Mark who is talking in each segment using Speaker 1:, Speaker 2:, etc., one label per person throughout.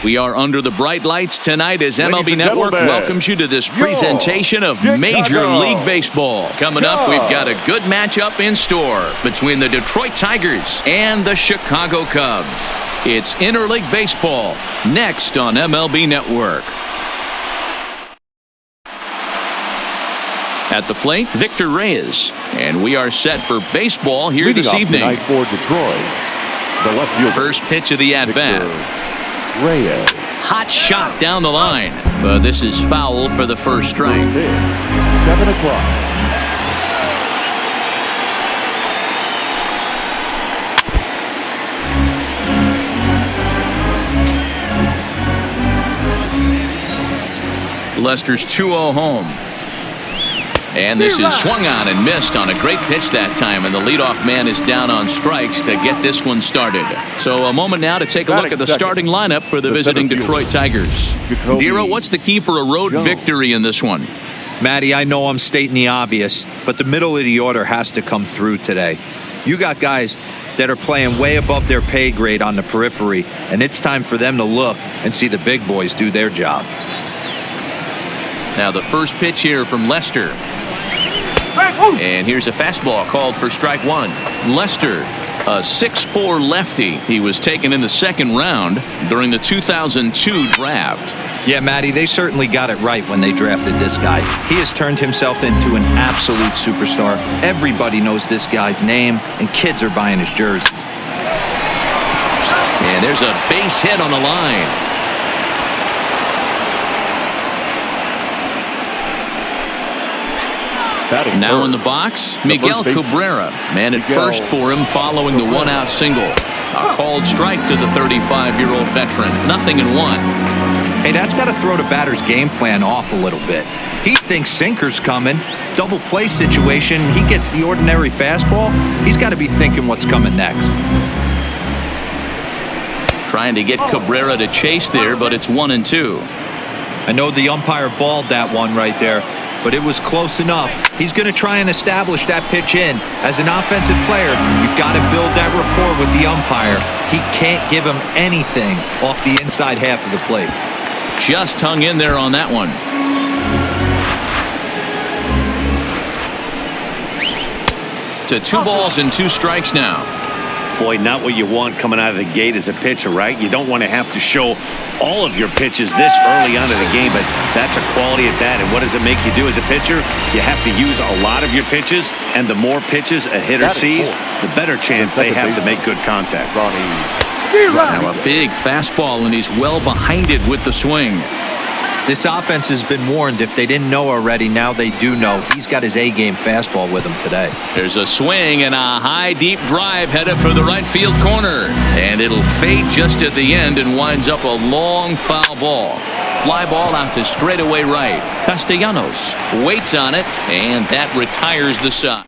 Speaker 1: We are under the bright lights tonight as
Speaker 2: Ladies
Speaker 1: MLB
Speaker 2: and
Speaker 1: Network
Speaker 2: gentlemen,
Speaker 1: welcomes you to this
Speaker 2: your
Speaker 1: presentation of
Speaker 2: Chicago
Speaker 1: Major League Baseball. Coming up, we've got a good matchup in store between the Detroit Tigers and the Chicago Cubs. It's Interleague Baseball, next on MLB Network. At the plate, Victor Reyes. And we are set for baseball here
Speaker 2: Leading
Speaker 1: this
Speaker 2: off
Speaker 1: evening.
Speaker 2: tonight for Detroit, the left fielder,
Speaker 1: First pitch of the at-bat.
Speaker 2: Reyes.
Speaker 1: Hot shot down the line. But this is foul for the first strike.
Speaker 2: 7 o'clock.
Speaker 1: Lester's 2-0 home. And this is swung on and missed on a great pitch that time, and the leadoff man is down on strikes to get this one started. So a moment now to take a look at the starting lineup for the visiting Detroit Tigers. Dero, what's the key for a road victory in this one?
Speaker 3: Matty, I know I'm stating the obvious, but the middle of the order has to come through today. You got guys that are playing way above their pay grade on the periphery, and it's time for them to look and see the big boys do their job.
Speaker 1: Now the first pitch here from Lester. And here's a fastball called for strike one. Lester, a 6'4" lefty. He was taken in the second round during the 2002 draft.
Speaker 3: Yeah, Matty, they certainly got it right when they drafted this guy. He has turned himself into an absolute superstar. Everybody knows this guy's name, and kids are buying his jerseys.
Speaker 1: And there's a base hit on the line. Now in the box, Miguel Cabrera. Man at first for him following the one-out single. A called strike to the 35-year-old veteran. 0-1.
Speaker 3: Hey, that's got to throw the batter's game plan off a little bit. He thinks sinker's coming. Double play situation. He gets the ordinary fastball. He's got to be thinking what's coming next.
Speaker 1: Trying to get Cabrera to chase there, but it's 1-2.
Speaker 3: I know the umpire balled that one right there, but it was close enough. He's going to try and establish that pitch in. As an offensive player, you've got to build that rapport with the umpire. He can't give him anything off the inside half of the plate.
Speaker 1: Just hung in there on that one. To 2 balls and 2 strikes now.
Speaker 4: Boy, not what you want coming out of the gate as a pitcher, right? You don't want to have to show all of your pitches this early on in the game, but that's a quality at that. And what does it make you do as a pitcher? You have to use a lot of your pitches, and the more pitches a hitter sees, the better chance they have to make good contact.
Speaker 1: Now a big fastball, and he's well behind it with the swing.
Speaker 3: This offense has been warned. If they didn't know already, now they do know. He's got his A-game fastball with him today.
Speaker 1: There's a swing and a high, deep drive headed for the right field corner. And it'll fade just at the end and winds up a long foul ball. Fly ball out to straightaway right. Castellanos waits on it, and that retires the side.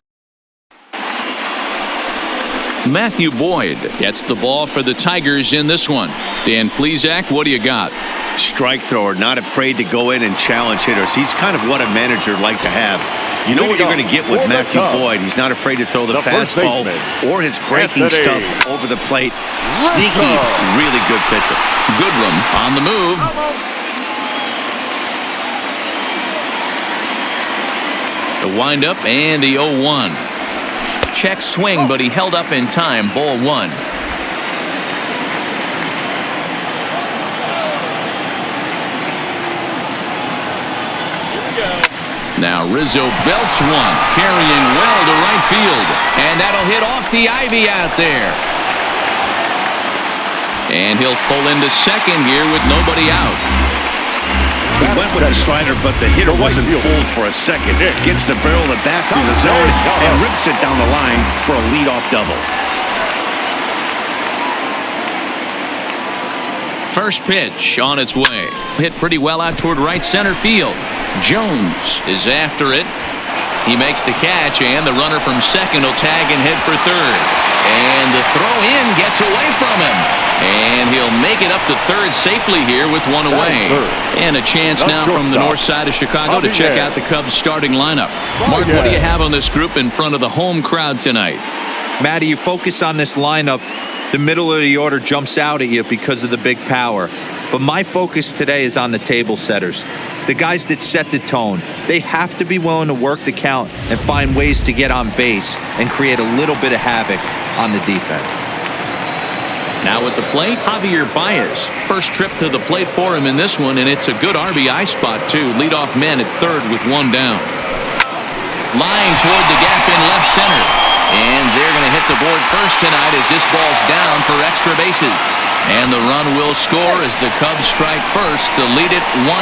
Speaker 1: Matthew Boyd gets the ball for the Tigers in this one. Dan Plesac, what do you got?
Speaker 4: Strike thrower, not afraid to go in and challenge hitters. He's kind of what a manager would like to have. You know what you're going to get with Matthew Boyd. He's not afraid to throw the fastball or his breaking stuff over the plate. Sneaky, really good pitcher.
Speaker 1: Goodrum on the move. The windup and the 0-1. Check swing, but he held up in time. Ball 1. Now Rizzo belts one, carrying well to right field, and that'll hit off the ivy out there. And he'll pull into second here with nobody out.
Speaker 4: He went with the slider, but the hitter wasn't fooled for a second. Gets the barrel of the bat through the zone and rips it down the line for a leadoff double.
Speaker 1: First pitch on its way. Hit pretty well out toward right center field. Jones is after it. He makes the catch, and the runner from second will tag and head for third. And the throw in gets away from him. And he'll make it up to third safely here with one away. And a chance now from the north side of Chicago to check out the Cubs starting lineup. Mark, what do you have on this group in front of the home crowd tonight?
Speaker 3: Matty, you focus on this lineup. The middle of the order jumps out at you because of the big power. But my focus today is on the table setters, the guys that set the tone. They have to be willing to work the count and find ways to get on base and create a little bit of havoc on the defense.
Speaker 1: Now at the plate, Javier Baez. First trip to the plate for him in this one, and it's a good RBI spot, too. Leadoff man at third with one down. Lying toward the gap in left center. And they're going to hit the board first tonight as this ball's down for extra bases. And the run will score as the Cubs strike first to lead it 1-0.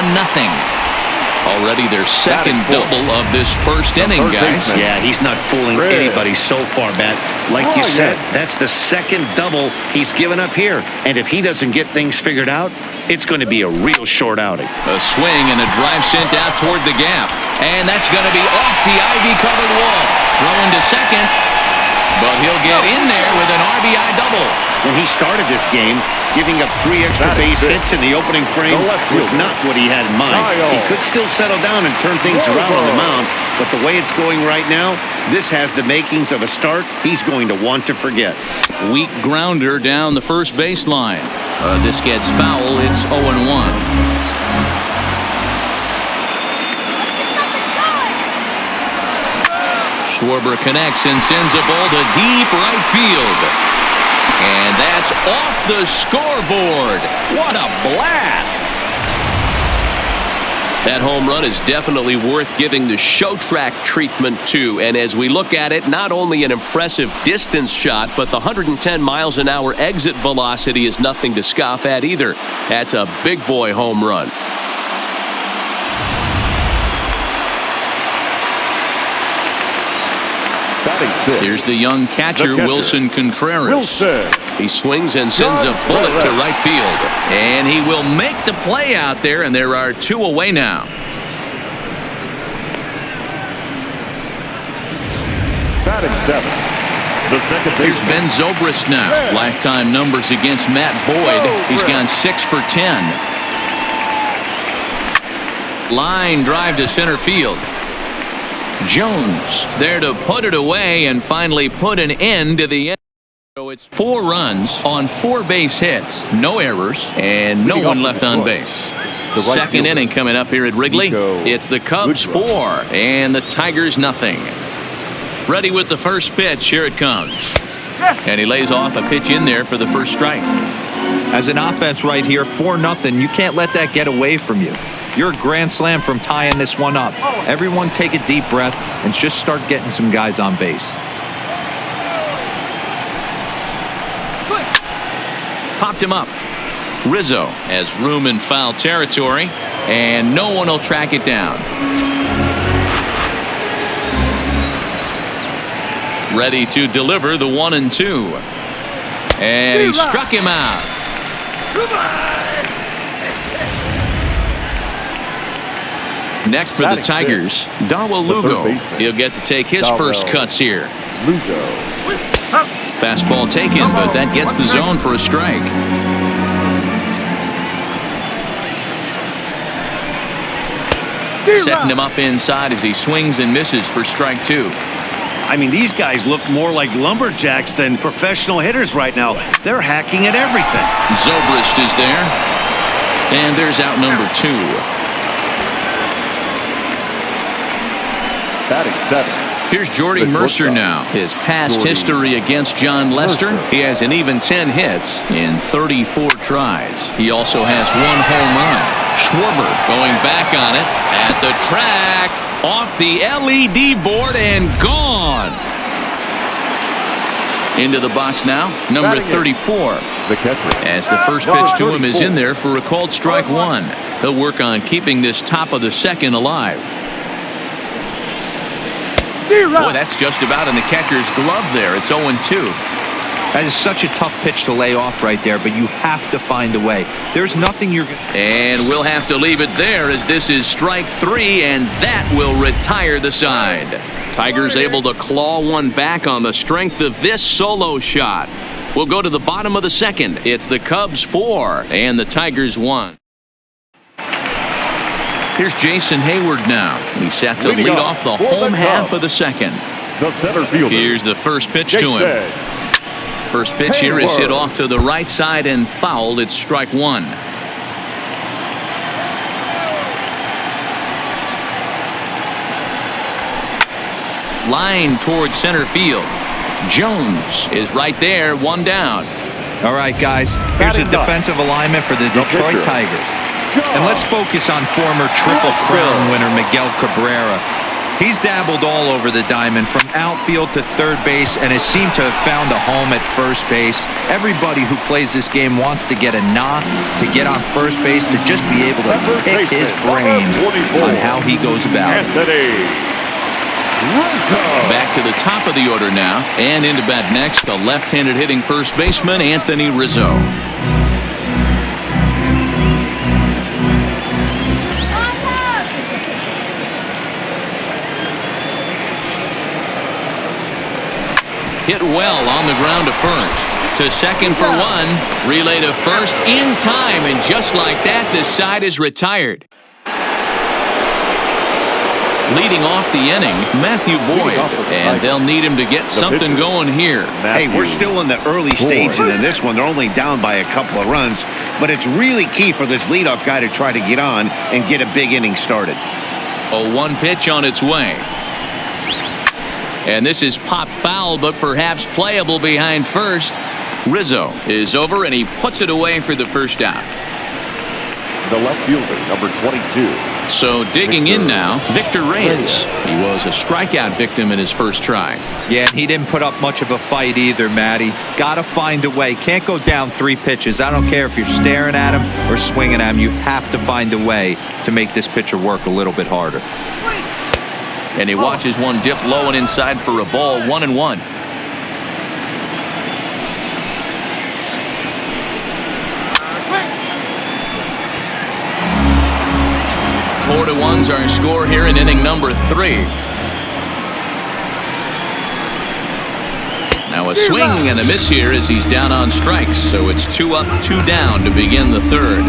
Speaker 1: Already their second double of this first inning, guys.
Speaker 4: Yeah, he's not fooling anybody so far, Matt. Like you said, that's the second double he's given up here. And if he doesn't get things figured out, it's going to be a real short outing.
Speaker 1: A swing and a drive sent out toward the gap. And that's going to be off the ivy-covered wall. Throwing to second, but he'll get in there with an RBI double.
Speaker 4: When he started this game, giving up 3 extra base hits in the opening frame was not what he had in mind. He could still settle down and turn things around on the mound, but the way it's going right now, this has the makings of a start he's going to want to forget.
Speaker 1: Weak grounder down the first baseline. This gets foul. It's 0-1. Schwarber connects and sends a ball to deep right field. And that's off the scoreboard. What a blast. That home run is definitely worth giving the show track treatment to. And as we look at it, not only an impressive distance shot, but the 110 miles an hour exit velocity is nothing to scoff at either. That's a big boy home run. Here's the young catcher, Wilson Contreras. He swings and sends a bullet to right field. And he will make the play out there, and there are 2 away now.
Speaker 2: Batting 7. The second baseman.
Speaker 1: Here's Ben Zobrist now. Lifetime numbers against Matt Boyd. He's gone 6 for 10. Line drive to center field. Jones there to put it away and finally put an end to the end. So it's 4 runs on 4 base hits, no errors, and no one left on base. Second inning coming up here at Wrigley. It's the Cubs 4 and the Tigers nothing. Ready with the first pitch. Here it comes. And he lays off a pitch in there for the first strike.
Speaker 3: As an offense right here, 4-0, you can't let that get away from you. You're a grand slam from tying this one up. Everyone take a deep breath and just start getting some guys on base.
Speaker 1: Popped him up. Rizzo has room in foul territory, and no one will track it down. Ready to deliver the 1-2. And he struck him out. Next for the Tigers, Darwell Lugo. He'll get to take his first cuts here. Fastball taken, but that gets the zone for a strike. Setting him up inside as he swings and misses for strike 2.
Speaker 4: I mean, these guys look more like lumberjacks than professional hitters right now. They're hacking at everything.
Speaker 1: Zobrist is there. And there's out number 2.
Speaker 2: Batting 7.
Speaker 1: Here's Jordy Mercer now. His past history against John Lester. He has an even 10 hits in 34 tries. He also has 1 home run. Schwarber going back on it at the track. Off the LED board and gone. Into the box now, number 34.
Speaker 2: The catcher.
Speaker 1: As the first pitch to him is in there for a called strike 1. He'll work on keeping this top of the second alive. Boy, that's just about in the catcher's glove there. It's 0-2.
Speaker 3: That is such a tough pitch to lay off right there, but you have to find a way. There's nothing you're going to...
Speaker 1: And we'll have to leave it there as this is strike 3, and that will retire the side. Tigers able to claw one back on the strength of this solo shot. We'll go to the bottom of the second. It's the Cubs 4 and the Tigers 1. Here's Jason Hayward now. He's set to lead off the home half of the second.
Speaker 2: The center fielder.
Speaker 1: Here's the first pitch to him. First pitch here is hit off to the right side and fouled. It's strike 1. Line towards center field. Jones is right there, one down.
Speaker 3: All right, guys, here's a defensive alignment for the Detroit Tigers. And let's focus on former Triple Crown winner Miguel Cabrera. He's dabbled all over the diamond from outfield to third base and has seemed to have found a home at first base. Everybody who plays this game wants to get a knock, to get on first base, to just be able to pick his brain on how he goes about it.
Speaker 1: Back to the top of the order now, and into bat next, the left-handed hitting first baseman Anthony Rizzo. Hit well on the ground to first. To second for one. Relay to first in time, and just like that, this side is retired. Leading off the inning, Matthew Boyd, and they'll need him to get something going here.
Speaker 4: Hey, we're still in the early stages in this one. They're only down by a couple of runs, but it's really key for this leadoff guy to try to get on and get a big inning started.
Speaker 1: A 1 pitch on its way. And this is pop foul, but perhaps playable behind first. Rizzo is over, and he puts it away for the first out.
Speaker 2: The left fielder, number 22.
Speaker 1: So digging in now, Victor Reyes. He was a strikeout victim in his first try.
Speaker 3: Yeah, he didn't put up much of a fight either, Matty. Gotta find a way. Can't go down 3 pitches. I don't care if you're staring at him or swinging at him. You have to find a way to make this pitcher work a little bit harder.
Speaker 1: And he watches one dip low and inside for a ball, 1-1. Four to 1's our score here in inning number 3. Now a swing and a miss here as he's down on strikes, so it's 2 up, 2 down to begin the third.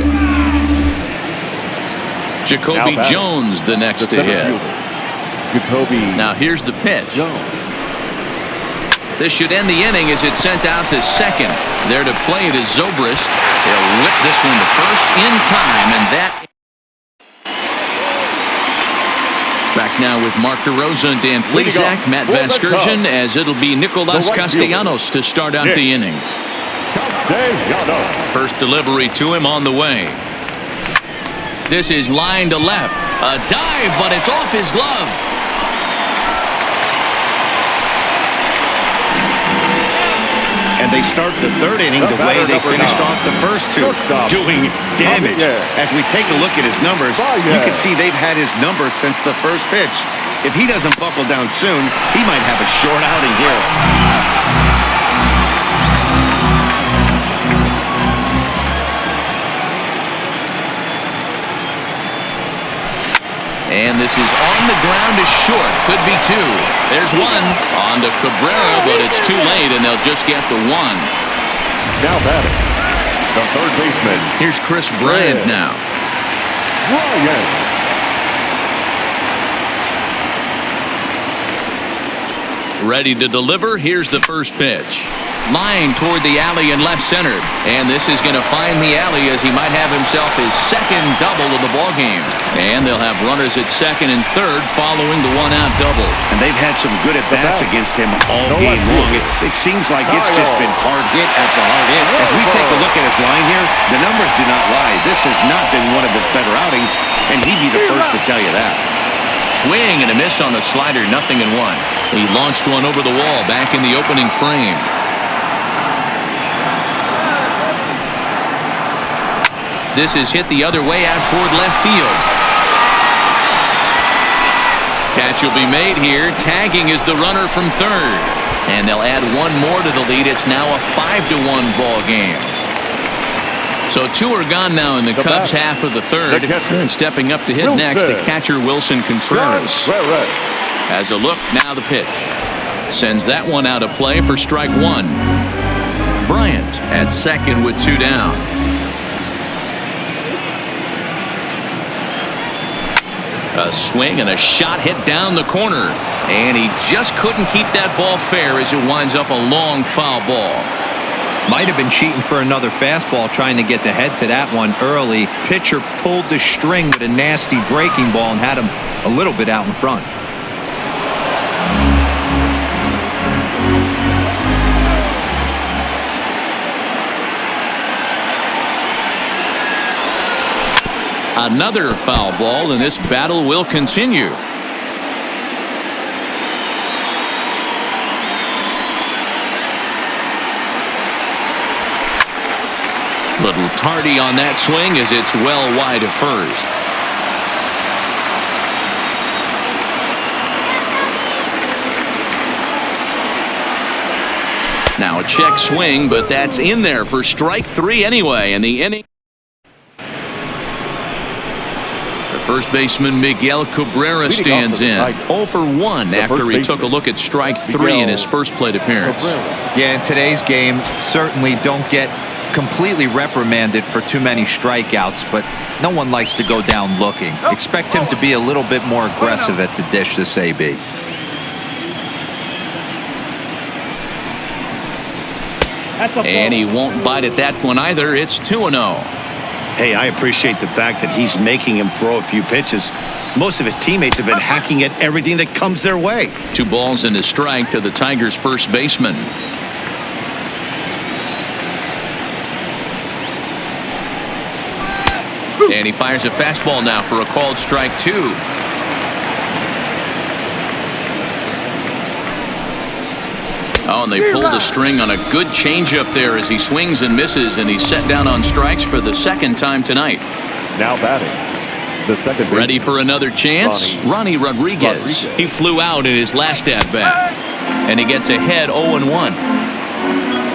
Speaker 1: Jacoby Jones the next to hit. Now here's the pitch. This should end the inning as it's sent out to second. There to play it is Zobrist. He'll whip this one to first in time, and that. Back now with Mark DeRosa and Dan Plesac, Matt Vasgersian, as it'll be Nicolas Castellanos to start out the inning. First delivery to him on the way. This is line to left. A dive, but it's off his glove.
Speaker 4: And they start the third inning the way they finished off the first two, doing damage. As we take a look at his numbers, you can see they've had his numbers since the first pitch. If he doesn't buckle down soon, he might have a short outing here.
Speaker 1: And this is on the ground is short. Could be 2. There's one on to Cabrera, but it's too late, and they'll just get the 1.
Speaker 2: Now batting, the third baseman.
Speaker 1: Here's Chris Bryant now. Ready to deliver. Here's the first pitch. Line toward the alley in left center. And this is going to find the alley as he might have himself his second double of the ballgame. And they'll have runners at second and third following the 1-out double.
Speaker 4: And they've had some good at-bats against him all game long. It seems like it's just been hard hit after hard hit. As we take a look at his line here, the numbers do not lie. This has not been one of his better outings, and he'd be the first to tell you that.
Speaker 1: Swing and a miss on the slider, 0-1. He launched one over the wall back in the opening frame. This is hit the other way out toward left field. Catch will be made here. Tagging is the runner from third. And they'll add one more to the lead. It's now a 5-1 ball game. So 2 are gone now in the Cubs half of the third. And stepping up to hit next, the catcher Wilson Contreras. Has a look, now the pitch. Sends that one out of play for strike 1. Bryant at second with 2 down. A swing and a shot hit down the corner. And he just couldn't keep that ball fair as it winds up a long foul ball.
Speaker 3: Might have been cheating for another fastball trying to get the head to that one early. Pitcher pulled the string with a nasty breaking ball and had him a little bit out in front.
Speaker 1: Another foul ball, and this battle will continue. Little tardy on that swing as it's well wide of first. Now a check swing, but that's in there for strike 3 anyway, and the inning. The first baseman Miguel Cabrera stands in 0 for 1 after he took a look at strike 3 in his first plate appearance.
Speaker 3: Yeah, in today's game, certainly don't get completely reprimanded for too many strikeouts, but no one likes to go down looking. Expect him to be a little bit more aggressive at the dish this AB.
Speaker 1: And he won't bite at that one either. It's 2-0.
Speaker 4: Hey, I appreciate the fact that he's making him throw a few pitches. Most of his teammates have been hacking at everything that comes their way.
Speaker 1: 2 balls and a strike to the Tigers' first baseman. And he fires a fastball now for a called strike 2. Oh, and they pulled the string on a good changeup there as he swings and misses, and he's set down on strikes for the second time tonight.
Speaker 2: Now batting, the second baseman.
Speaker 1: Ready for another chance? Ronnie Rodriguez. He flew out in his last at-bat, and he gets ahead 0-1.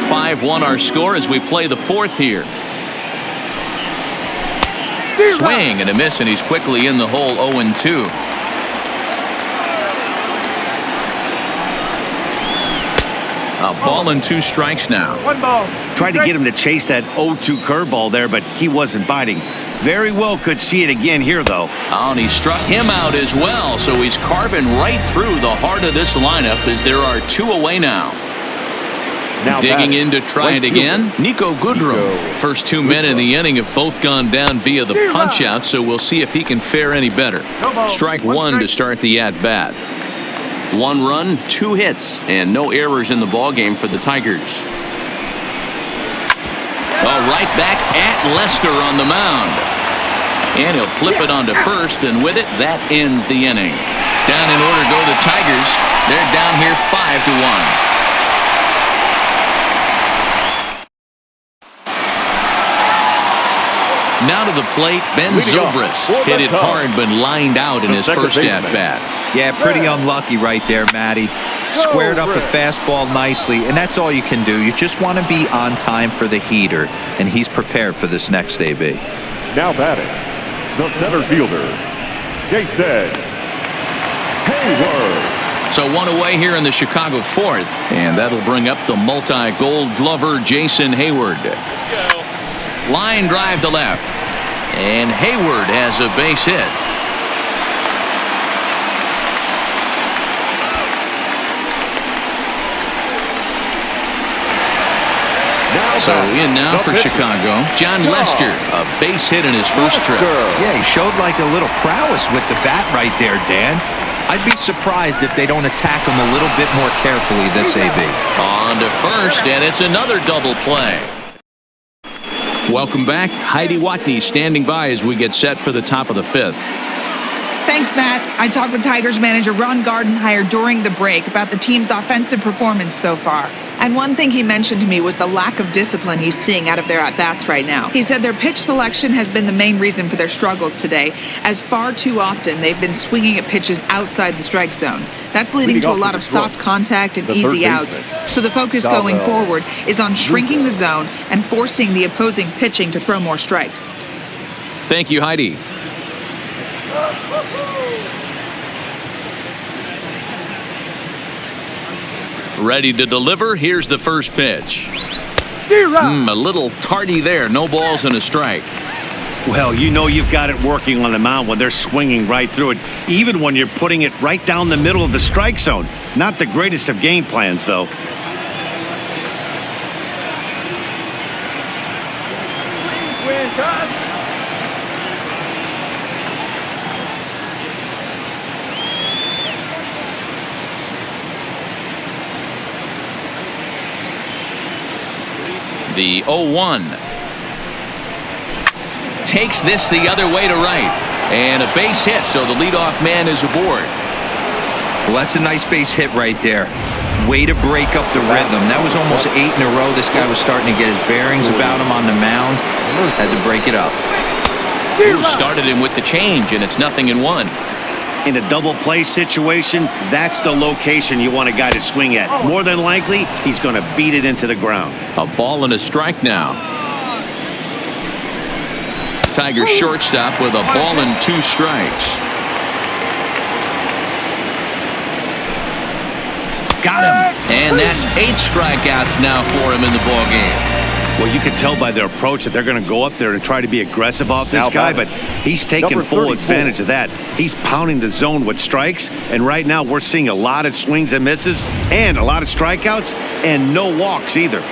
Speaker 1: 5-1 our score as we play the fourth here. Swing and a miss, and he's quickly in the hole. 0-2. A ball and 2 strikes now.
Speaker 5: 1 ball.
Speaker 4: Tried to get him to chase that 0-2 curveball there, but he wasn't biting. Very well could see it again here, though.
Speaker 1: Oh, and he struck him out as well, so he's carving right through the heart of this lineup as there are 2 away now.
Speaker 2: Now
Speaker 1: digging
Speaker 2: batting,
Speaker 1: in to try it again, Nico Goodrum. First 2 men in the inning have both gone down via the punch-out, so we'll see if he can fare any better. Strike 1 to start the at-bat. 1 run, 2 hits, and no errors in the ballgame for the Tigers. Oh, right back at Lester on the mound. And he'll flip it onto first, and with it, that ends the inning. Down in order go the Tigers. They're down here 5-1. Now to the plate, Ben Zobrist hit it hard but lined out in his first at-bat.
Speaker 3: Yeah, pretty unlucky right there, Matty. Squared up a fastball nicely, and that's all you can do. You just want to be on time for the heater, and he's prepared for this next AB.
Speaker 2: Now batting, the center fielder, Jason Hayward.
Speaker 1: So 1 away here in the Chicago fourth, and that'll bring up the multi-gold glover Jason Hayward. Line drive to left, and Hayward has a base hit. So in now for Chicago, John Lester, a base hit in his first trip.
Speaker 3: Yeah, he showed like a little prowess with the bat right there, Dan. I'd be surprised if they don't attack him a little bit more carefully this AB.
Speaker 1: On to first, and it's another double play. Welcome back. Heidi Watney standing by as we get set for the top of the 5th.
Speaker 6: Thanks, Matt. I talked with Tigers manager Ron Gardenhire during the break about the team's offensive performance so far. And one thing he mentioned to me was the lack of discipline he's seeing out of their at-bats right now. He said their pitch selection has been the main reason for their struggles today, as far too often they've been swinging at pitches outside the strike zone. That's leading to a lot of soft contact and easy outs. So the focus going forward is on shrinking the zone and forcing the opposing pitching to throw more strikes.
Speaker 1: Thank you, Heidi. Ready to deliver. Here's the first pitch. A little tardy there. No balls and a strike.
Speaker 4: Well, you know you've got it working on the mound when they're swinging right through it, even when you're putting it right down the middle of the strike zone. Not the greatest of game plans, though. The 0-1.
Speaker 1: takes this the other way to right. And a base hit, so the leadoff man is aboard.
Speaker 3: Well, that's a nice base hit right there. Way to break up the rhythm. That was almost 8 in a row. This guy was starting to get his bearings about him on the mound. Had to break it up.
Speaker 1: Who started him with the change, and it's 0-1.
Speaker 4: In a double play situation, that's the location you want a guy to swing at. More than likely, he's going to beat it into the ground.
Speaker 1: A ball and a strike now. Tigers shortstop with a ball and 2 strikes. Got him. And that's 8 strikeouts now for him in the ball game.
Speaker 4: Well, you can tell by their approach that they're going to go up there and try to be aggressive off this guy, but he's taking full advantage of that. He's pounding the zone with strikes, and right now we're seeing a lot of swings and misses and a lot of strikeouts and no walks either.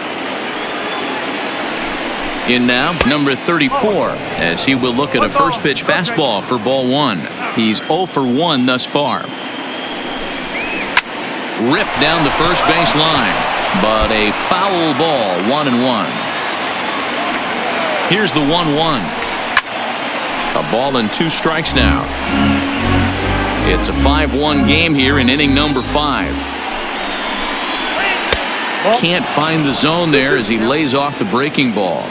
Speaker 1: In now, number 34, as he will look at a first pitch fastball for ball 1. He's 0 for 1 thus far. Ripped down the first base line, but a foul ball, 1-1. Here's the 1-1. A ball and 2 strikes now. It's a 5-1 game here in inning number 5. Can't find the zone there as he lays off the breaking ball.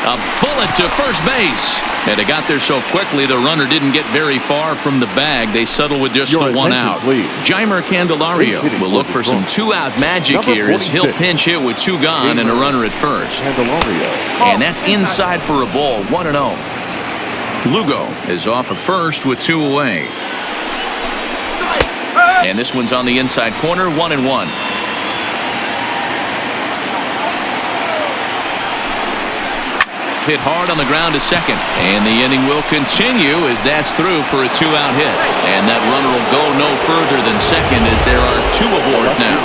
Speaker 1: A bullet to first base. And it got there so quickly the runner didn't get very far from the bag. They settle with just the 1 out. Jeimer Candelario will look for some 2-out magic here as he'll pinch hit with 2 gone and a runner at first. And that's inside for a ball, 1-0. Lugo is off of first with 2 away. And this one's on the inside corner, 1-1. Hit hard on the ground to second, and the inning will continue as that's through for a 2-out hit, and that runner will go no further than second as there are 2 aboard now.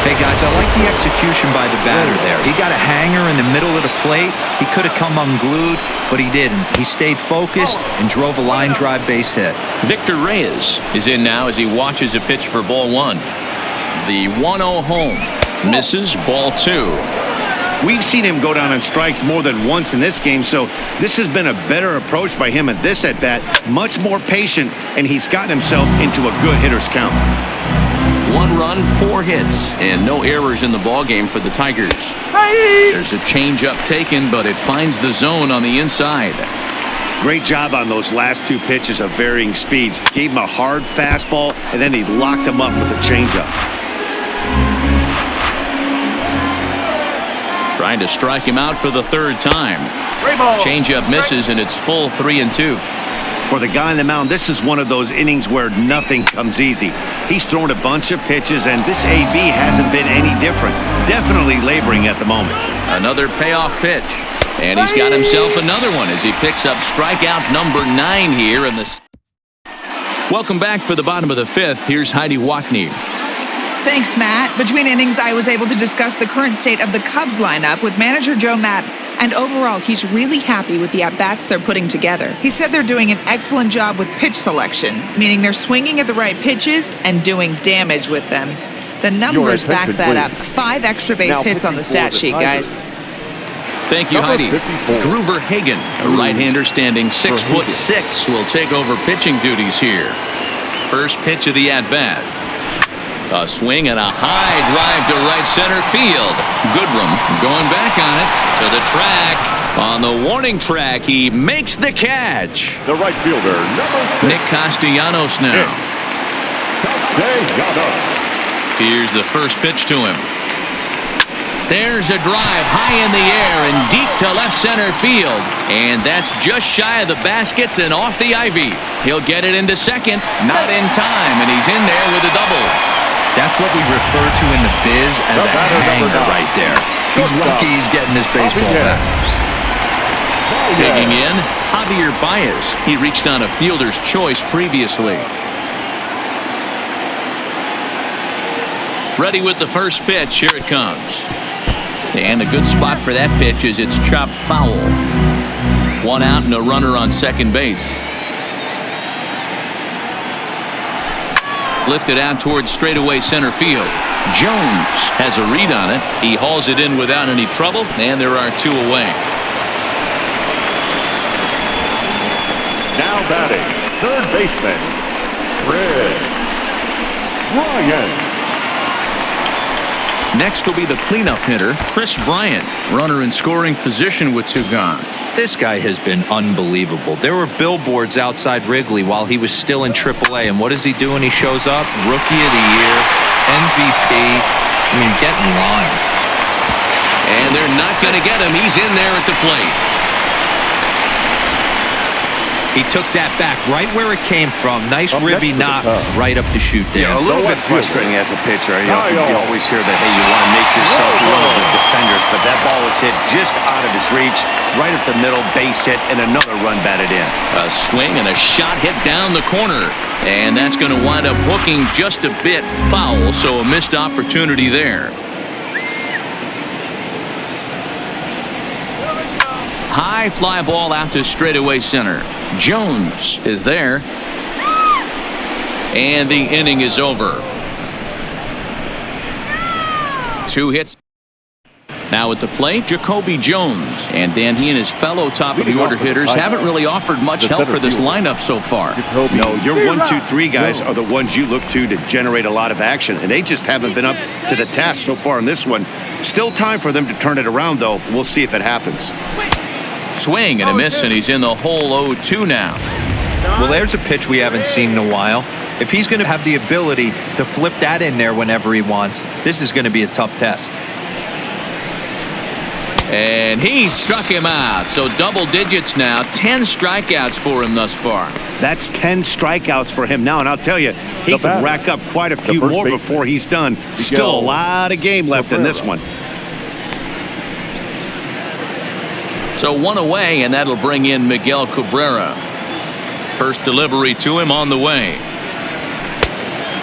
Speaker 3: Hey guys, I like the execution by the batter there. He got a hanger in the middle of the plate. He could have come unglued, but he didn't. He stayed focused and drove a line drive base hit.
Speaker 1: Victor Reyes is in now as he watches a pitch for ball 1. The 1-0 home misses, ball 2.
Speaker 4: We've seen him go down on strikes more than once in this game, so this has been a better approach by him at this at-bat. Much more patient, and he's gotten himself into a good hitter's count.
Speaker 1: 1 run, 4 hits, and no errors in the ballgame for the Tigers. There's a changeup taken, but it finds the zone on the inside.
Speaker 4: Great job on those last 2 pitches of varying speeds. Gave him a hard fastball, and then he locked him up with a changeup.
Speaker 1: Trying to strike him out for the 3rd time. Changeup misses, and it's full 3-2.
Speaker 4: For the guy on the mound, this is one of those innings where nothing comes easy. He's thrown a bunch of pitches, and this AB hasn't been any different. Definitely laboring at the moment.
Speaker 1: Another payoff pitch, and he's got himself another one as he picks up strikeout number 9 here in this. Welcome back for the bottom of the 5th. Here's Heidi Watney.
Speaker 6: Thanks, Matt. Between innings, I was able to discuss the current state of the Cubs lineup with manager Joe Maddon. And overall, he's really happy with the at-bats they're putting together. He said they're doing an excellent job with pitch selection, meaning they're swinging at the right pitches and doing damage with them. The numbers back that up. 5 extra base hits on the stat sheet, guys.
Speaker 1: Thank you, Heidi. Drew Verhagen, a right-hander standing 6'6", will take over pitching duties here. First pitch of the at-bat. A swing and a high drive to right center field. Goodrum going back on it to the track. On the warning track, he makes the catch.
Speaker 2: The right fielder, number 6.
Speaker 1: Nick Castellanos now. Here's the first pitch to him. There's a drive high in the air and deep to left center field. And that's just shy of the baskets and off the ivy. He'll get it into second. Not in time, and he's in there with a double.
Speaker 3: That's what we refer to in the biz as a hanger right there. He's lucky he's getting this baseball back.
Speaker 1: Digging in, Javier Baez. He reached on a fielder's choice previously. Ready with the first pitch. Here it comes. And a good spot for that pitch is it's chopped foul. 1 out and a runner on second base. Lifted out towards straightaway center field. Jones has a read on it. He hauls it in without any trouble, and there are 2 away.
Speaker 2: Now batting, third baseman, Chris Bryant.
Speaker 1: Next will be the cleanup hitter, Chris Bryant. Runner in scoring position with 2 gone.
Speaker 3: This guy has been unbelievable. There were billboards outside Wrigley while he was still in AAA, and what is he doing? He shows up, Rookie of the Year, MVP. I mean, get in line.
Speaker 1: And they're not going to get him. He's in there at the plate.
Speaker 3: He took that back right where it came from. Nice ribby knock right up the chute there.
Speaker 4: Yeah, a little bit frustrating as a pitcher. You know, you always hear that, hey, you want to make yourself one of the defenders, but that ball was hit just out of his reach, right at the middle, base hit, and another run batted in.
Speaker 1: A swing and a shot hit down the corner. And that's going to wind up hooking just a bit foul, so a missed opportunity there. High fly ball out to straightaway center. Jones is there. And the inning is over. 2 hits. Now at the plate, Jacoby Jones. And Dan, he and his fellow top of the order hitters haven't really offered much help for this lineup so far.
Speaker 4: No, your 1, 2, 3 guys are the ones you look to generate a lot of action, and they just haven't been up to the task so far in this one. Still time for them to turn it around, though. We'll see if it happens.
Speaker 1: Swing and a miss, and he's in the hole 0-2 now.
Speaker 3: Well, there's a pitch we haven't seen in a while. If he's going to have the ability to flip that in there whenever he wants, this is going to be a tough test.
Speaker 1: And he struck him out. So double digits now. 10 strikeouts for him thus far.
Speaker 4: That's 10 strikeouts for him now, and I'll tell you, he can rack up quite a few more before he's done. Still a lot of game left in this one.
Speaker 1: So 1 away, and that'll bring in Miguel Cabrera. First delivery to him on the way.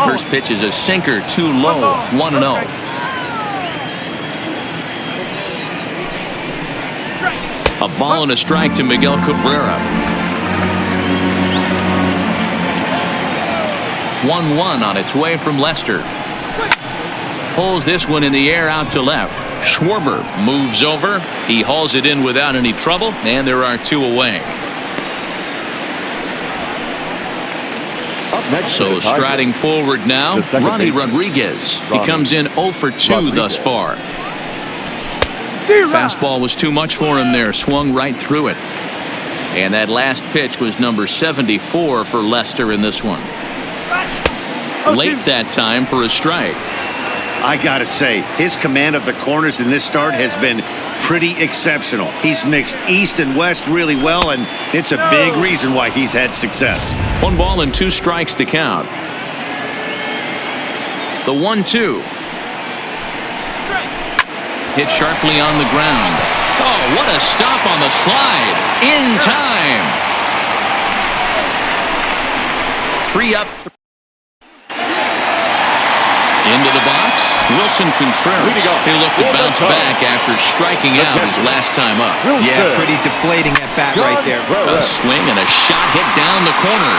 Speaker 1: First pitch is a sinker, too low, 1-0. A ball and a strike to Miguel Cabrera. 1-1 on its way from Lester. Pulls this one in the air out to left. Schwarber moves over. He hauls it in without any trouble, and there are 2 away. So striding forward now, Ronnie Rodriguez. He comes in 0 for 2 thus far. Fastball was too much for him there. Swung right through it. And that last pitch was number 74 for Lester in this one. Late that time for a strike.
Speaker 4: I gotta say, his command of the corners in this start has been pretty exceptional. He's mixed east and west really well, and it's a big reason why he's had success.
Speaker 1: 1 ball and 2 strikes to count. The 1-2. Hit sharply on the ground. Oh, what a stop on the slide. In time. 3 up. Into the box, Wilson Contreras. He'll look to bounce back after striking out his last time up.
Speaker 3: Yeah, pretty deflating at bat right there.
Speaker 1: A swing and a shot hit down the corner.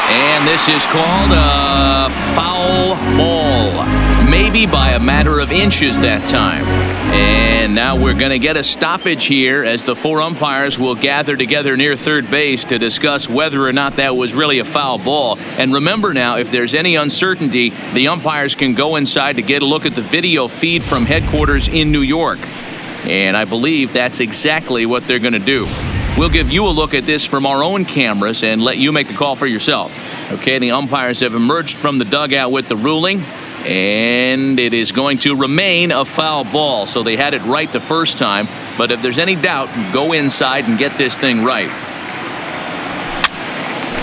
Speaker 1: And this is called a foul ball. Maybe by a matter of inches that time. And now we're going to get a stoppage here as the 4 umpires will gather together near third base to discuss whether or not that was really a foul ball. And remember now, if there's any uncertainty, the umpires can go inside to get a look at the video feed from headquarters in New York. And I believe that's exactly what they're going to do. We'll give you a look at this from our own cameras and let you make the call for yourself. Okay, the umpires have emerged from the dugout with the ruling. And it is going to remain a foul ball. So they had it right the first time. But if there's any doubt, go inside and get this thing right.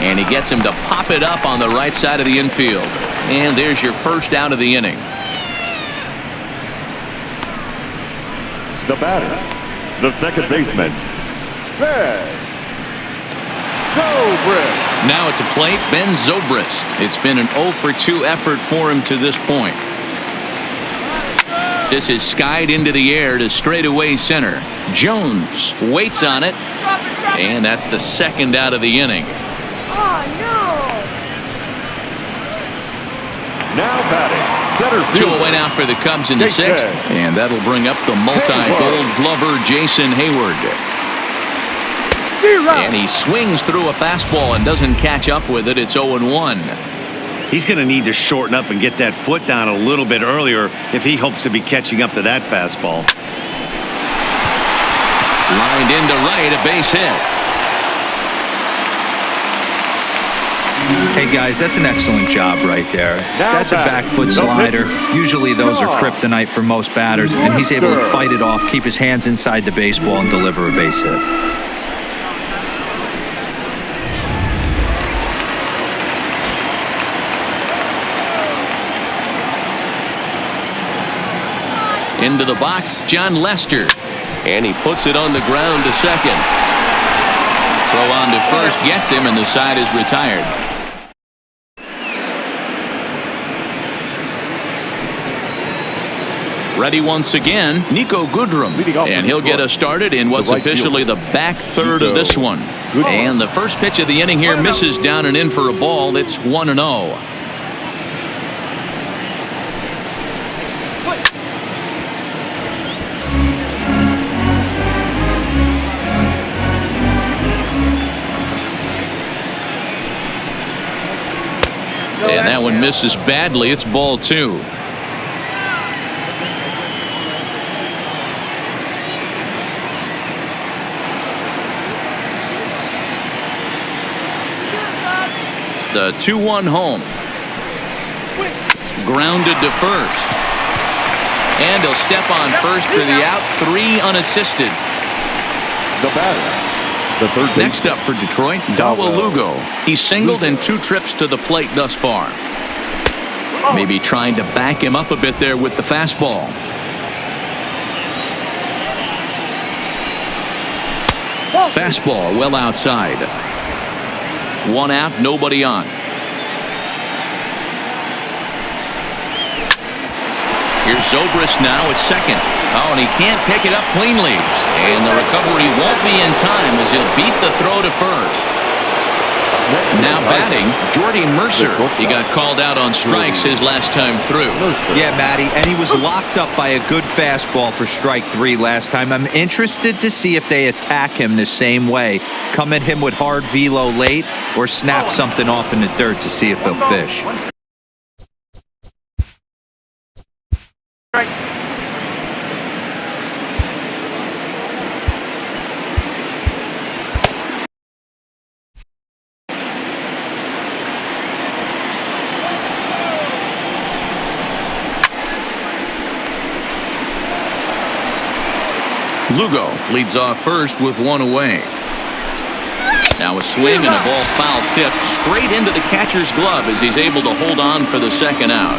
Speaker 1: And he gets him to pop it up on the right side of the infield. And there's your first out of the inning.
Speaker 2: The batter, the second baseman, Ben Zobrist.
Speaker 1: Now at the plate, Ben Zobrist. It's been an 0 for 2 effort for him to this point. This is skied into the air to straightaway center. Jones waits on it, and that's the second out of the inning.
Speaker 2: Now batting, Center
Speaker 1: 2
Speaker 2: fielder.
Speaker 1: away now for the Cubs in the
Speaker 2: Jason
Speaker 1: 6th. And that'll bring up the multi-gold glover Jason Hayward. And he swings through a fastball and doesn't catch up with it. It's 0-1.
Speaker 4: He's going to need to shorten up and get that foot down a little bit earlier if he hopes to be catching up to that fastball.
Speaker 1: Lined into right, a base hit.
Speaker 3: Hey guys, that's an excellent job right there.
Speaker 2: Now
Speaker 3: That's a back foot
Speaker 2: the
Speaker 3: slider.
Speaker 2: pitcher.
Speaker 3: Usually those are kryptonite for most batters, and he's able to
Speaker 2: Lester.
Speaker 3: fight it off, keep his hands inside the baseball, and deliver a base hit.
Speaker 1: Into the box, John Lester. And he puts it on the ground to second. Throw on to first gets him, and the side is retired. Ready once again, Nico Goodrum. And he'll get us started in what's officially the back third of this one. And the first pitch of the inning here misses down and in for a ball. It's 1-0. And that one misses badly. It's ball 2. The 2-1 home. Grounded to first. And he'll step on first for the out. 3 unassisted.
Speaker 2: The batter. The third baseman.
Speaker 1: Next up for Detroit, Dawa Lugo. He's singled in 2 trips to the plate thus far. Maybe trying to back him up a bit there with the fastball. Fastball well outside. 1 out, nobody on. Here's Zobrist now at second. Oh, and he can't pick it up cleanly. And the recovery won't be in time as he'll beat the throw to first. Now batting, Jordy Mercer. He got called out on strikes his last time through.
Speaker 3: Yeah, Matty, and he was locked up by a good fastball for strike 3 last time. I'm interested to see if they attack him the same way. Come at him with hard velo late or snap something off in the dirt to see if he'll fish.
Speaker 1: Lugo leads off first with 1 away. Now a swing and a ball foul tipped straight into the catcher's glove as he's able to hold on for the second out.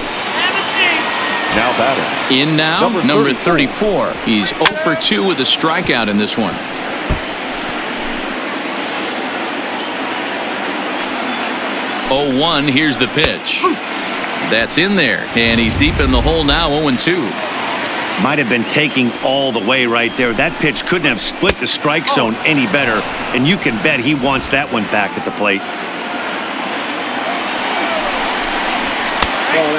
Speaker 2: Now batter.
Speaker 1: In now, number 34. He's 0 for 2 with a strikeout in this one. Oh, 1. Here's the pitch. That's in there, and he's deep in the hole now. 0-2.
Speaker 4: Might have been taking all the way right there. That pitch couldn't have split the strike zone any better, and you can bet he wants that one back at the plate.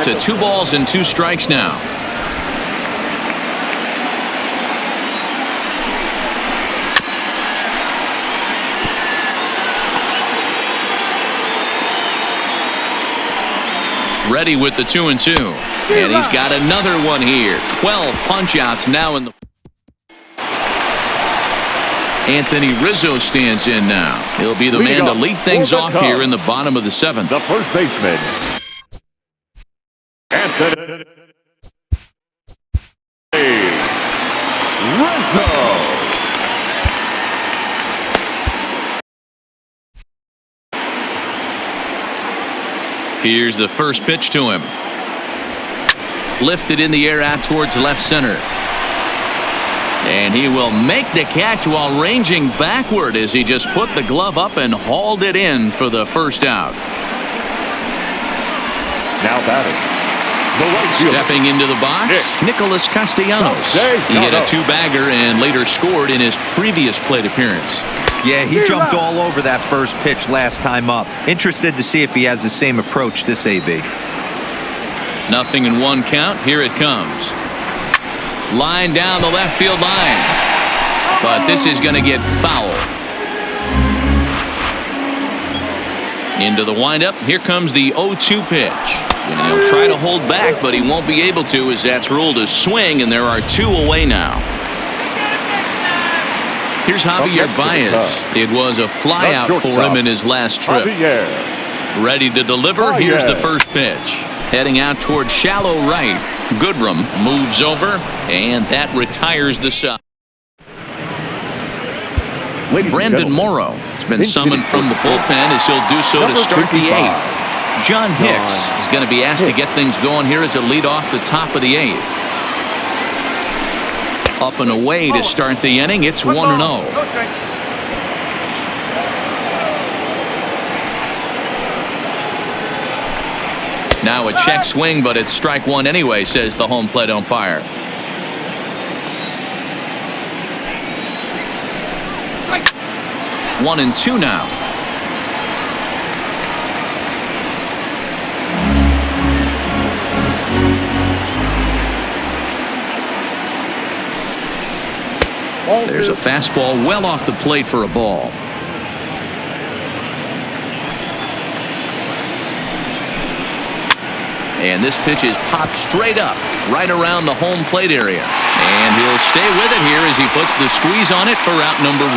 Speaker 1: To 2 balls and 2 strikes now. Ready with the 2-2. And he's got another one here. 12 punch-outs now in the... Anthony Rizzo stands in now. He'll be the man to lead things off here in the bottom of the 7th.
Speaker 2: The first baseman, Anthony Rizzo.
Speaker 1: Here's the first pitch to him. Lifted in the air out towards left center. And he will make the catch while ranging backward as he just put the glove up and hauled it in for the first out.
Speaker 2: Now batting, the right fielder.
Speaker 1: Stepping into the box, Nicholas Castellanos. He hit a 2-bagger and later scored in his previous plate appearance.
Speaker 3: Yeah, he jumped all over that first pitch last time up. Interested to see if he has the same approach this AB.
Speaker 1: 0-1 count. Here it comes. Line down the left field line. But this is going to get foul. Into the windup. Here comes the 0-2 pitch. And he'll try to hold back, but he won't be able to, as that's ruled a swing, and there are 2 away now. Here's Javier Baez. It was a flyout for him in his last trip. Ready to deliver. Here's the first pitch. Heading out towards shallow right. Goodrum moves over, and that retires the side. Brandon Morrow has been summoned from the bullpen, as he'll do so to start the 8th. John Hicks is going to be asked to get things going here as a lead off the top of the 8th. Up and away to start the inning. It's 1-0. Now a check swing, but it's strike 1 anyway, says the home plate umpire. One and 2 now. There's a fastball well off the plate for a ball. And this pitch is popped straight up, right around the home plate area. And he'll stay with it here as he puts the squeeze on it for out number 1.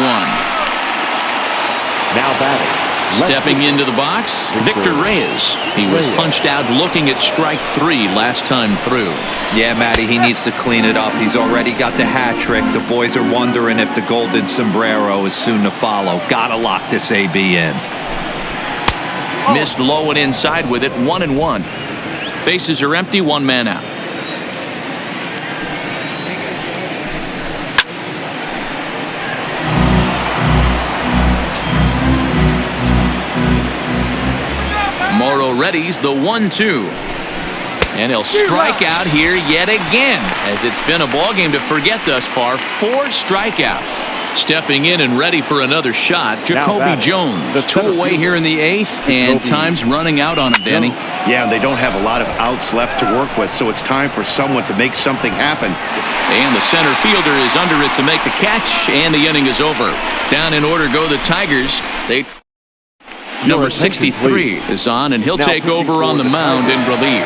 Speaker 2: Now batting.
Speaker 1: Stepping into the box, Victor Reyes. He was punched out looking at strike 3 last time through.
Speaker 3: Yeah, Matty, he needs to clean it up. He's already got the hat trick. The boys are wondering if the golden sombrero is soon to follow. Gotta lock this AB in.
Speaker 1: Missed low and inside with it. 1-1. Bases are empty. 1 man out. Morrow readies the 1-2. And he'll strike out here yet again, as it's been a ball game to forget thus far. 4 strikeouts. Stepping in and ready for another shot, Jacoby Jones. 2 away here in the 8th, and time's running out on him, Danny.
Speaker 4: Yeah, they don't have a lot of outs left to work with, so it's time for someone to make something happen.
Speaker 1: And the center fielder is under it to make the catch, and the inning is over. Down in order go the Tigers. Number 63 is on, and he'll take over on the mound in relief.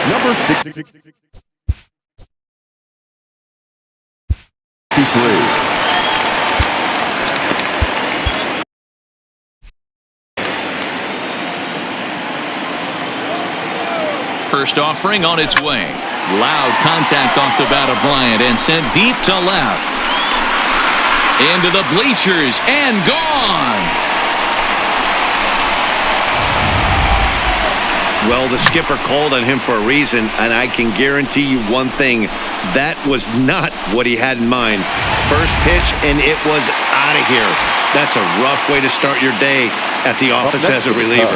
Speaker 2: Number 63.
Speaker 1: First offering on its way. Loud contact off the bat of Bryant and sent deep to left. Into the bleachers and gone.
Speaker 4: Well, the skipper called on him for a reason, and I can guarantee you one thing. That was not what he had in mind. First pitch, and it was out of here. That's a rough way to start your day at the office as a reliever.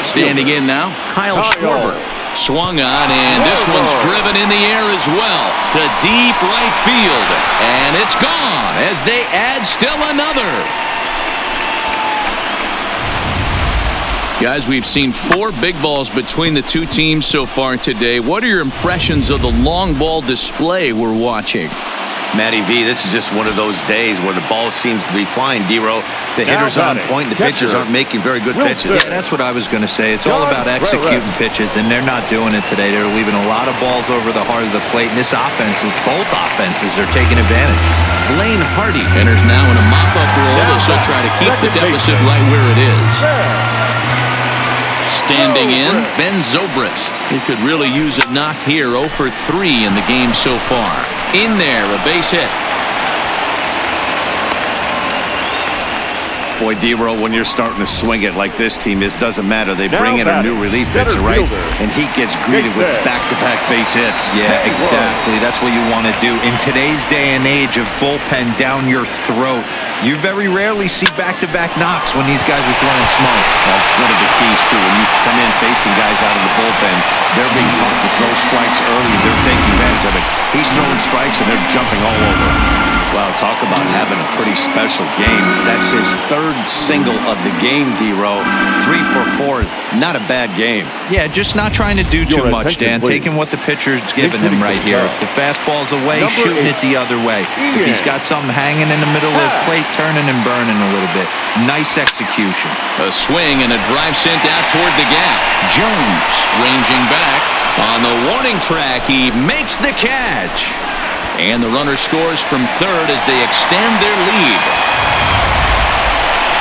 Speaker 1: Standing in now, Kyle Schwarber. Swung on, and this one's driven in the air as well to deep right field. And it's gone as they add still another. Guys, we've seen 4 big balls between the 2 teams so far today. What are your impressions of the long ball display we're watching?
Speaker 4: Matty V, this is just one of those days where the ball seems to be flying, D-Row. The hitters on point, the pitchers aren't making very good pitches.
Speaker 3: Yeah, that's what I was going to say. It's all about executing pitches, and they're not doing it today. They're leaving a lot of balls over the heart of the plate, and this offense, both offenses, are taking advantage.
Speaker 1: Blaine Hardy enters now in a mop-up role as he'll try to keep the deficit right where it is. Standing in, Ben Zobrist. He could really use a knock here. 0 for 3 in the game so far. In there, a base hit.
Speaker 4: Boy, D-Row, when you're starting to swing it like this team is, doesn't matter. They bring in a new relief pitcher, right? And he gets greeted with back-to-back base hits.
Speaker 3: Yeah, exactly. That's what you want to do. In today's day and age of bullpen down your throat, you very rarely see back-to-back knocks when these guys are throwing smoke.
Speaker 4: That's one of the keys, too. When you come in facing guys out of the bullpen, they're being taught to throw strikes early. They're taking advantage of it. He's throwing strikes, and they're jumping all over. Well, talk about having a pretty special game. That's his third single of the game, D-Row. 3 for 4. Not a bad game.
Speaker 3: Yeah, just not trying to do too much, Dan. Taking what the pitcher's giving him right here. If the fastball's away, shooting it the other way. If he's got something hanging in the middle of the plate, turning and burning a little bit. Nice execution.
Speaker 1: A swing and a drive sent out toward the gap. Jones ranging back. On the warning track, he makes the catch. And the runner scores from third as they extend their lead.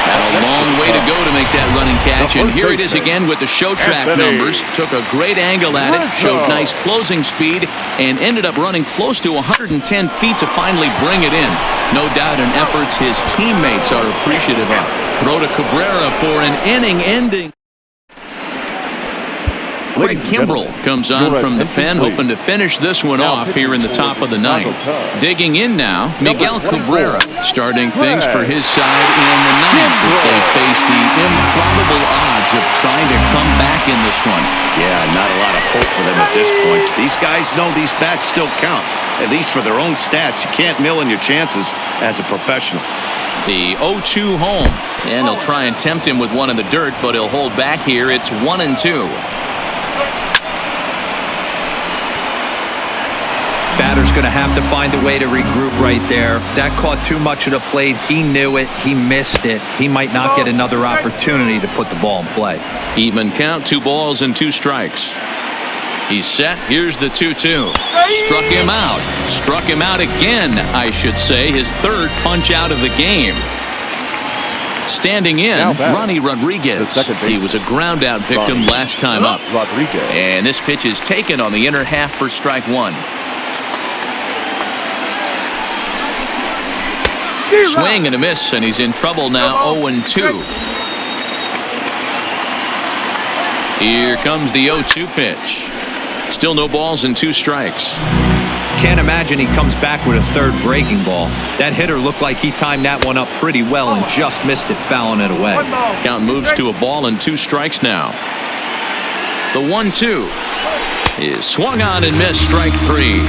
Speaker 1: Had a long way to go to make that running catch, and here it is again with the show track numbers. Took a great angle at it, showed nice closing speed, and ended up running close to 110 feet to finally bring it in. No doubt in efforts his teammates are appreciative of. Throw to Cabrera for an inning-ending. Craig Kimbrell comes on from the pen, hoping to finish this one off here in the top of the ninth. Digging in now, Miguel Cabrera starting things for his side in the ninth as they face the improbable odds of trying to come back in this one.
Speaker 4: Yeah, not a lot of hope for them at this point. These guys know these bats still count, at least for their own stats. You can't mill in your chances as a professional.
Speaker 1: The 0-2 home, and they'll try and tempt him with one in the dirt, but he'll hold back here. It's 1-2.
Speaker 3: Batter's going to have to find a way to regroup right there. That caught too much of the plate. He knew it. He missed it. He might not get another opportunity to put the ball in play.
Speaker 1: Even count, 2 balls and 2 strikes. He's set. Here's the 2-2. Struck him out. Struck him out again, I should say. His third punch out of the game. Standing in, Ronnie Rodriguez. He was a ground out victim last time up. And this pitch is taken on the inner half for strike 1. Swing and a miss, and he's in trouble now. 0-2. Here comes the 0-2 pitch. Still no balls and 2 strikes.
Speaker 3: Can't imagine he comes back with a third breaking ball. That hitter looked like he timed that one up pretty well and just missed it, fouling it away.
Speaker 1: Count moves to a ball and 2 strikes now. The 1-2 is swung on and missed, strike 3.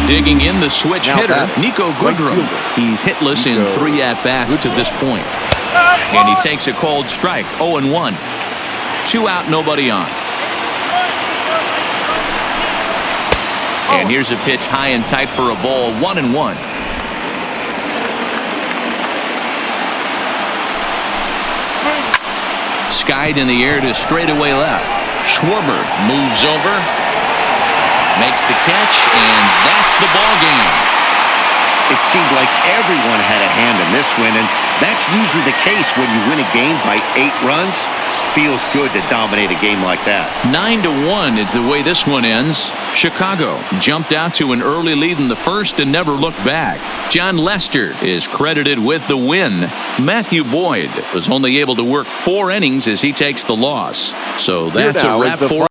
Speaker 1: Digging in, the switch hitter, Nico Goodrum. He's hitless in 3 at-bats to this point. And he takes a cold strike, 0-1. 2 out, nobody on. And here's a pitch high and tight for a ball, 1-1. Skied in the air to straightaway left. Schwarber moves over, makes the catch, and that's the ball game.
Speaker 4: It seemed like everyone had a hand in this win, and that's usually the case when you win a game by 8 runs. Feels good to dominate a game like that.
Speaker 1: 9-1 is the way this one ends. Chicago jumped out to an early lead in the first and never looked back. John Lester is credited with the win. Matthew Boyd was only able to work 4 innings as he takes the loss. So that's a wrap for